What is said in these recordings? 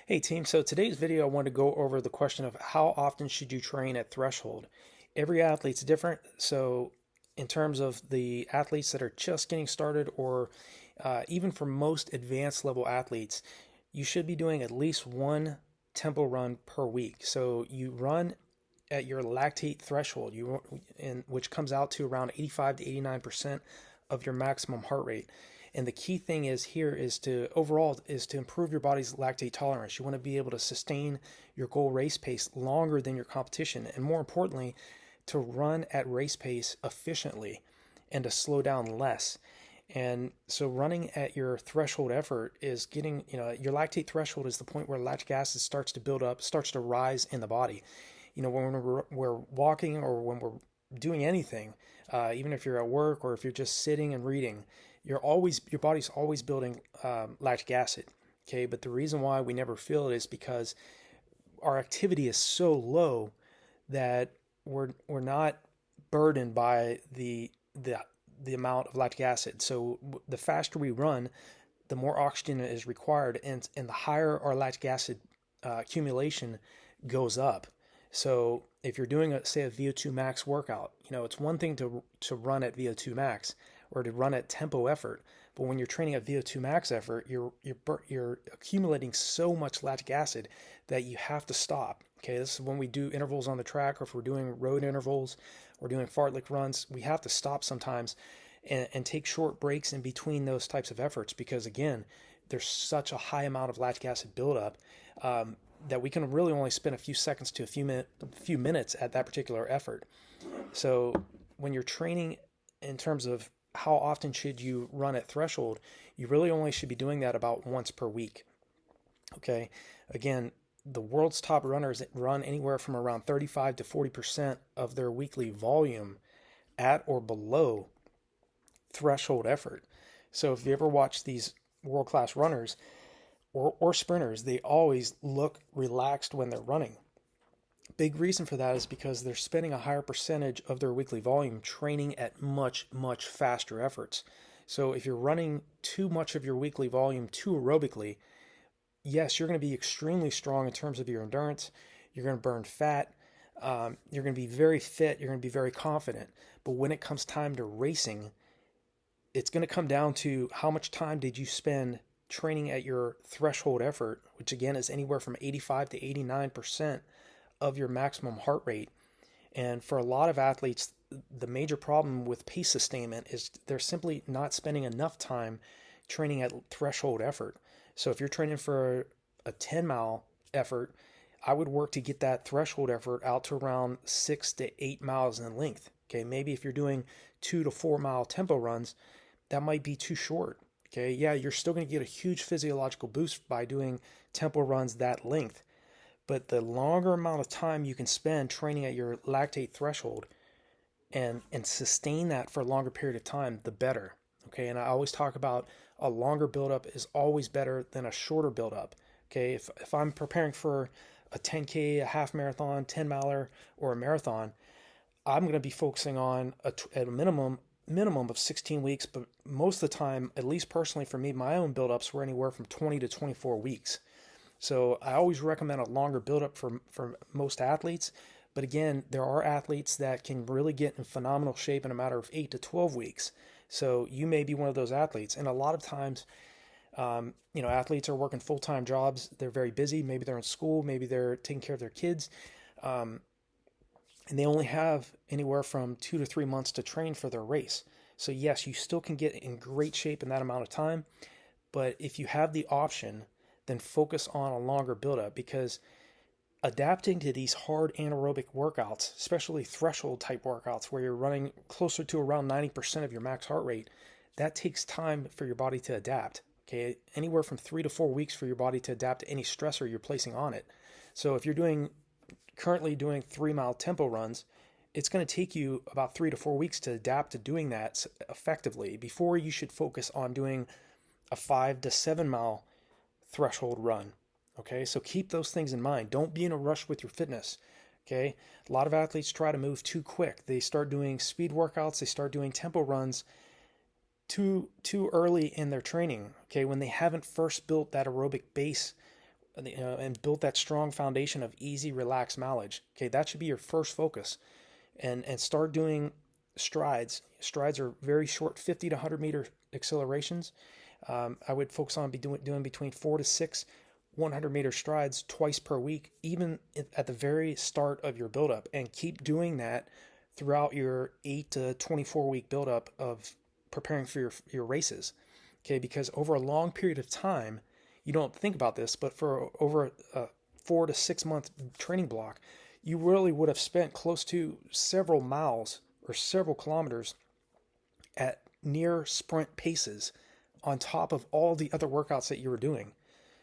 Hey team, so today's video I wanted to go over the question of how often should you train at threshold. Every athlete's different, so in terms of the athletes that are just getting started or even for most advanced level athletes, you should be doing at least one tempo run per week. So you run at your lactate threshold, which comes out to around 85 to 89% of your maximum heart rate. And the key thing is here is to overall is to improve your body's lactate tolerance. You want to be able to sustain your goal race pace longer than your competition, and more importantly, to run at race pace efficiently and to slow down less. And so running at your threshold effort is getting, your lactate threshold is the point where lactic acid starts to build up, starts to rise in the body. When we're walking or when we're doing anything, even if you're at work or if you're just sitting and reading, your body's always building lactic acid. Okay, but the reason why we never feel it is because our activity is so low that we're not burdened by the amount of lactic acid. So the faster we run, the more oxygen is required, and the higher our lactic acid accumulation goes up. So if you're doing say a VO2 max workout, it's one thing to run at VO2 max or to run at tempo effort, but when you're training at VO2 max effort, you're accumulating so much lactic acid that you have to stop. Okay, this is when we do intervals on the track, or if we're doing road intervals or doing fartlek runs, we have to stop sometimes and take short breaks in between those types of efforts, because again, there's such a high amount of lactic acid buildup that we can really only spend a few seconds to a few minutes at that particular effort. So when you're training in terms of how often should you run at threshold, you really only should be doing that about once per week. Okay, again, the world's top runners run anywhere from around 35 to 40% of their weekly volume at or below threshold effort. So if you ever watch these world-class runners or sprinters, they always look relaxed when they're running. Big reason for that is because they're spending a higher percentage of their weekly volume training at much, much faster efforts. So if you're running too much of your weekly volume too aerobically, yes, you're going to be extremely strong in terms of your endurance. You're going to burn fat. You're going to be very fit. You're going to be very confident. But when it comes time to racing, it's going to come down to how much time did you spend training at your threshold effort, which again is anywhere from 85 to 89% of your maximum heart rate. And for a lot of athletes, the major problem with pace sustainment is they're simply not spending enough time training at threshold effort. So if you're training for a 10-mile effort, I would work to get that threshold effort out to around 6 to 8 miles in length. Okay, maybe if you're doing 2 to 4 mile tempo runs, that might be too short. Okay, yeah, you're still going to get a huge physiological boost by doing tempo runs that length. But the longer amount of time you can spend training at your lactate threshold and sustain that for a longer period of time, the better. Okay, and I always talk about a longer buildup is always better than a shorter buildup. Okay, if I'm preparing for a 10K, a half marathon, 10 miler, or a marathon, I'm going to be focusing on at a minimum of 16 weeks, but most of the time, at least personally for me, my own buildups were anywhere from 20 to 24 weeks. So I always recommend a longer buildup for most athletes. But again, there are athletes that can really get in phenomenal shape in a matter of 8 to 12 weeks. So you may be one of those athletes. And a lot of times, athletes are working full-time jobs. They're very busy. Maybe they're in school. Maybe they're taking care of their kids. And they only have anywhere from 2 to 3 months to train for their race. So yes, you still can get in great shape in that amount of time. But if you have the option, then focus on a longer buildup, because adapting to these hard anaerobic workouts, especially threshold type workouts where you're running closer to around 90% of your max heart rate, that takes time for your body to adapt. Okay, anywhere from 3 to 4 weeks for your body to adapt to any stressor you're placing on it. So if you're currently doing 3-mile tempo runs, it's going to take you about 3 to 4 weeks to adapt to doing that effectively before you should focus on doing a 5 to 7-mile threshold run. Okay, so keep those things in mind. Don't be in a rush with your fitness. Okay, a lot of athletes try to move too quick. They start doing speed workouts, they start doing tempo runs too early in their training. Okay, when they haven't first built that aerobic base and built that strong foundation of easy, relaxed mileage. Okay, that should be your first focus, and start doing strides. Strides are very short, 50 to 100-meter accelerations. I would focus on doing between 4 to 6 100-meter strides twice per week, even at the very start of your buildup, and keep doing that throughout your 8 to 24-week buildup of preparing for your races. Okay, because over a long period of time, you don't think about this, but for over a 4 to 6 month training block, you really would have spent close to several miles or several kilometers at near sprint paces on top of all the other workouts that you were doing.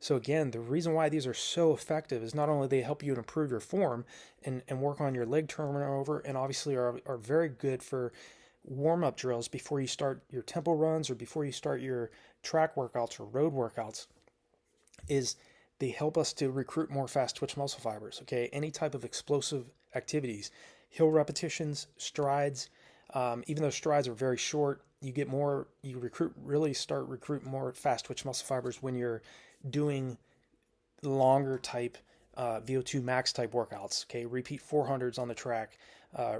So again, the reason why these are so effective is not only they help you to improve your form and work on your leg turnover, and obviously are very good for warm-up drills before you start your tempo runs or before you start your track workouts or road workouts, is they help us to recruit more fast twitch muscle fibers. Okay, any type of explosive activities, hill repetitions, strides, even though strides are very short, you start recruiting more fast twitch muscle fibers when you're doing longer type VO2 max type workouts. Okay, repeat 400s on the track,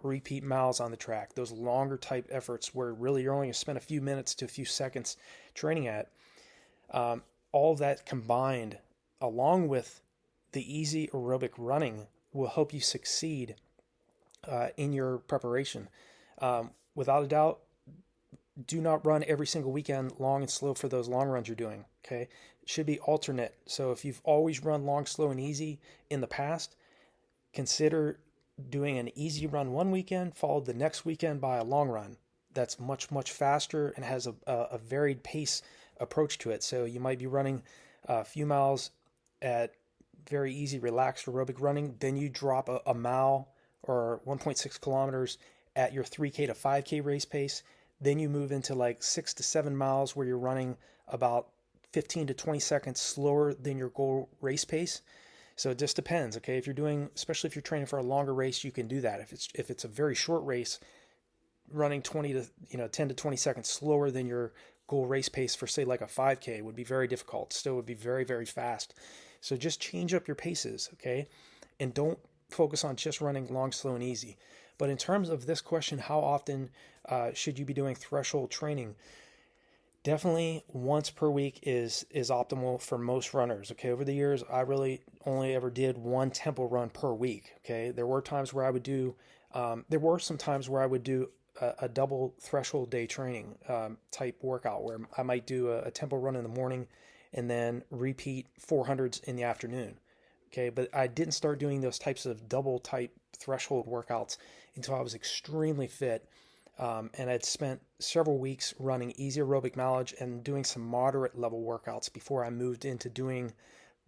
repeat miles on the track. Those longer type efforts where really you're only going to spend a few minutes to a few seconds training at. All that combined, along with the easy aerobic running, will help you succeed in your preparation. Without a doubt, do not run every single weekend long and slow for those long runs you're doing. Okay, it should be alternate. So if you've always run long, slow, and easy in the past, consider doing an easy run one weekend, followed the next weekend by a long run that's much, much faster and has a varied pace approach to it. So you might be running a few miles at very easy, relaxed aerobic running. Then you drop a mile or 1.6 kilometers at your 3K to 5K race pace. Then you move into like 6 to 7 miles where you're running about 15 to 20 seconds slower than your goal race pace. So it just depends. Okay, if you're doing, especially if you're training for a longer race, you can do that. If it's a very short race, running 10 to 20 seconds slower than your goal race pace for say like a 5K would be very difficult. Still would be very, very fast. So just change up your paces, okay? And don't focus on just running long, slow, and easy. But in terms of this question, how often should you be doing threshold training? Definitely once per week is optimal for most runners. Okay, over the years, I really only ever did one tempo run per week. Okay, there were times where I would do, a double threshold day training type workout where I might do a tempo run in the morning and then repeat 400s in the afternoon. Okay, but I didn't start doing those types of double type threshold workouts until I was extremely fit. And I'd spent several weeks running easy aerobic mileage and doing some moderate level workouts before I moved into doing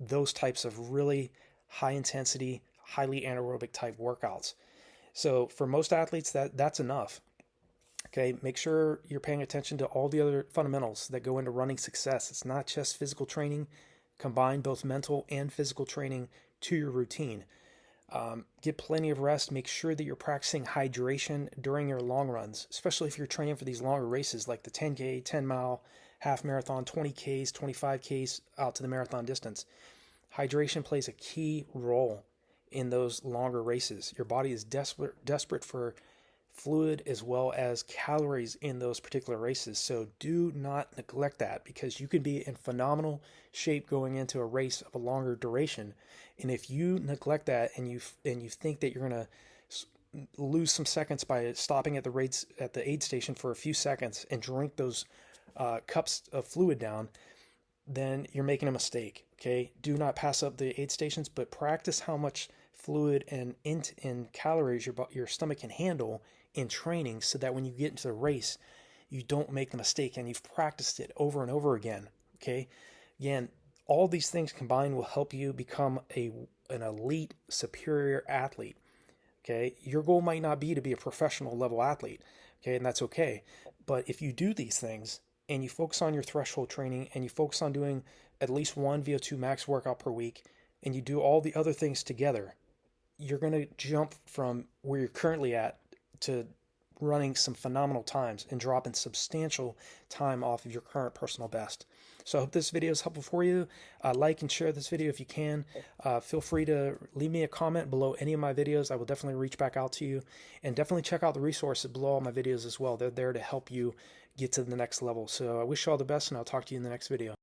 those types of really high intensity, highly anaerobic type workouts. So for most athletes, that's enough. Okay, make sure you're paying attention to all the other fundamentals that go into running success. It's not just physical training. Combine both mental and physical training to your routine. Get plenty of rest. Make sure that you're practicing hydration during your long runs, especially if you're training for these longer races like the 10K, 10 mile, half marathon, 20Ks, 25Ks out to the marathon distance. Hydration plays a key role in those longer races. Your body is desperate for fluid as well as calories in those particular races. So do not neglect that, because you can be in phenomenal shape going into a race of a longer duration. And if you neglect that and you think that you're going to lose some seconds by stopping at the aid station for a few seconds and drink those cups of fluid down, then you're making a mistake. Okay, do not pass up the aid stations, but practice how much fluid and in calories your stomach can handle in training, so that when you get into the race, you don't make the mistake and you've practiced it over and over again. Okay, again, all these things combined will help you become an elite, superior athlete. Okay, your goal might not be to be a professional level athlete. Okay, and that's okay. But if you do these things and you focus on your threshold training and you focus on doing at least one VO2 max workout per week, and you do all the other things together, you're going to jump from where you're currently at to running some phenomenal times and dropping substantial time off of your current personal best. So I hope this video is helpful for you. Like and share this video if you can. Feel free to leave me a comment below any of my videos. I will definitely reach back out to you. And definitely check out the resources below all my videos as well. They're there to help you get to the next level. So I wish you all the best, and I'll talk to you in the next video.